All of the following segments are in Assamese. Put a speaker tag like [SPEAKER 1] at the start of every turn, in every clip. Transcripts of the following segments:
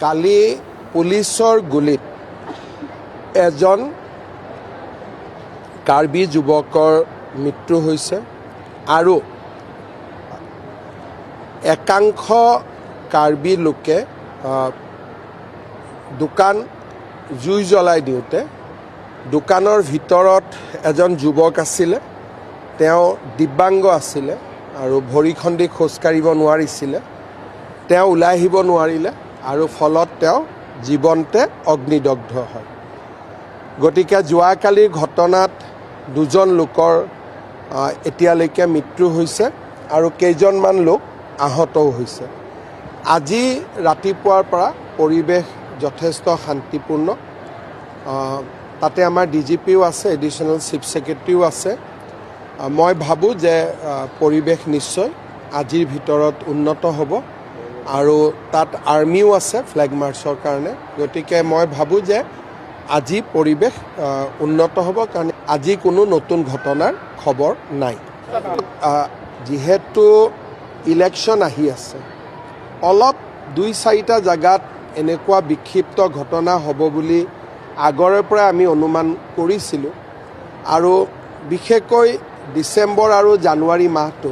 [SPEAKER 1] কালি পুলিচৰ গুলিত এজন কাৰ্বি যুৱকৰ মৃত্যু হৈছে আৰু একাংশ কাৰ্বি লোকে দোকান জুই জ্বলাই দিওঁতে দোকানৰ ভিতৰত এজন যুৱক আছিলে। তেওঁ দিব্যাংগ আছিলে আৰু ভৰিখন দি খোজ কাঢ়িব নোৱাৰিছিলে। তেওঁ ওলাই আহিব নোৱাৰিলে আৰু ফলত তেওঁ জীৱনতে অগ্নিদগ্ধ হয়। গতিকে যোৱাকালিৰ ঘটনাত দুজন লোকৰ এতিয়ালৈকে মৃত্যু হৈছে আৰু কেইজনমান লোক আহতও হৈছে। আজি ৰাতিপুৱাৰ পৰা পৰিৱেশ যথেষ্ট শান্তিপূৰ্ণ। তাতে আমাৰ ডিজিপিও আছে, এডিশ্যনেল চিফ ছেক্ৰেটাৰীও আছে। মই ভাবোঁ যে পৰিৱেশ নিশ্চয় আজিৰ ভিতৰত উন্নত হ'ব আৰু তাত আৰ্মিও আছে ফ্লেগ মাৰ্চৰ কাৰণে। গতিকে মই ভাবোঁ যে আজি পৰিৱেশ উন্নত হ'ব, কাৰণ আজি কোনো নতুন ঘটনাৰ খবৰ নাই। যিহেতু ইলেকশ্যন আহি আছে, অলপ 2-4টা জেগাত এনেকুৱা বিক্ষিপ্ত ঘটনা হ'ব বুলি আগৰে পৰা আমি অনুমান কৰিছিলোঁ আৰু বিশেষকৈ ডিচেম্বৰ আৰু জানুৱাৰী মাহটো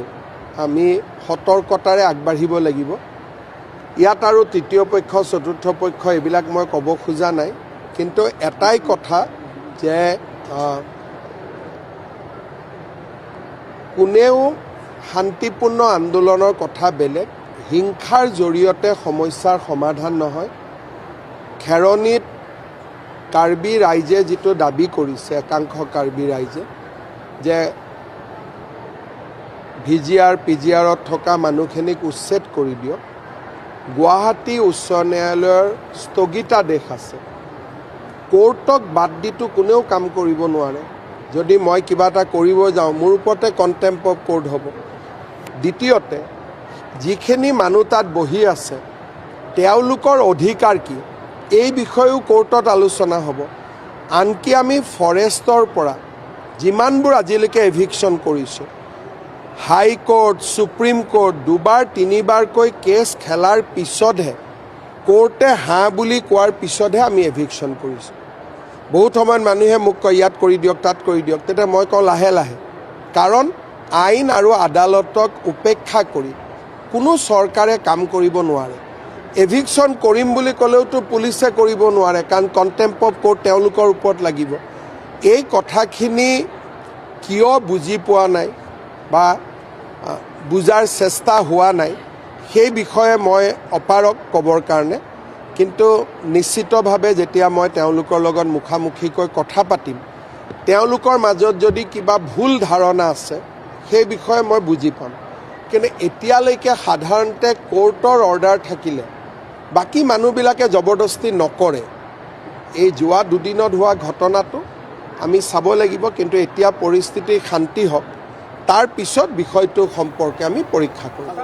[SPEAKER 1] আমি সতৰ্কতাৰে আগবাঢ়িব লাগিব। ইয়াত আৰু তৃতীয় পক্ষ, চতুৰ্থ পক্ষ এইবিলাক মই ক'ব খোজা নাই, কিন্তু এটাই কথা যে কোনেও শান্তিপূৰ্ণ আন্দোলনৰ কথা বেলেগ, হিংসাৰ জৰিয়তে সমস্যাৰ সমাধান নহয়। খেৰণীত কাৰ্বি ৰাইজে যিটো দাবী কৰিছে, একাংশ কাৰ্বি ৰাইজে, যে VGR PGRত থকা মানুহখিনিক উচ্ছেদ কৰি দিয়ক। গুৱাহাটী উচ্চ ন্যায়ালয়ৰ স্থগিতাদেশ আছে। কোৰ্টক বাদ দিটো কোনেও কাম কৰিব নোৱাৰে। যদি মই কিবা এটা কৰিব যাওঁ, মোৰ ওপৰতে কণ্টেম্প অফ কোৰ্ট হ'ব। দ্বিতীয়তে, যিখিনি মানুহ তাত বহি আছে তেওঁলোকৰ অধিকাৰ কি, এই বিষয়েও কোৰ্টত আলোচনা হ'ব। আনকি আমি ফৰেষ্টৰ পৰা যিমানবোৰ আজিলৈকে এভিকশ্যন কৰিছোঁ, হাইকোৰ্ট, সুপ্ৰিম কোৰ্ট 2-3বাৰকৈ কেছ খেলাৰ পিছতহে, কোৰ্টে হাঁ বুলি কোৱাৰ পিছতহে আমি এভিকশ্যন কৰিছোঁ। বহুত সময়ত মানুহে মোক কয় ইয়াত কৰি দিয়ক, তাত কৰি দিয়ক। তেতিয়া মই কওঁ লাহে লাহে, কাৰণ আইন আৰু আদালতক উপেক্ষা কৰি কোনো চৰকাৰে কাম কৰিব নোৱাৰে। এভিকশ্যন কৰিম বুলি ক'লেওতো পুলিচে কৰিব নোৱাৰে, কাৰণ কণ্টেম্প অফ কোৰ্ট তেওঁলোকৰ ওপৰত লাগিব। এই কথাখিনি কিয় বুজি পোৱা নাই বা বুজাৰ চেষ্টা হোৱা নাই, সেই বিষয়ে মই অপাৰক ক'বৰ কাৰণে। কিন্তু নিশ্চিতভাৱে যেতিয়া মই তেওঁলোকৰ লগত মুখামুখিকৈ কথা পাতিম, তেওঁলোকৰ মাজত যদি কিবা ভুল ধাৰণা আছে সেই বিষয়ে মই বুজি পাম। কিন্তু এতিয়ালৈকে সাধাৰণতে কোৰ্টৰ অৰ্ডাৰ থাকিলে বাকী মানুহবিলাকে জবৰদস্তি নকৰে। এই যোৱা 2 দিনত হোৱা ঘটনাটো আমি চাব লাগিব, কিন্তু এতিয়া পৰিস্থিতি শান্তি হওক, তাৰ পিছত বিষয়টো সম্পৰ্কে আমি পৰীক্ষা কৰিম।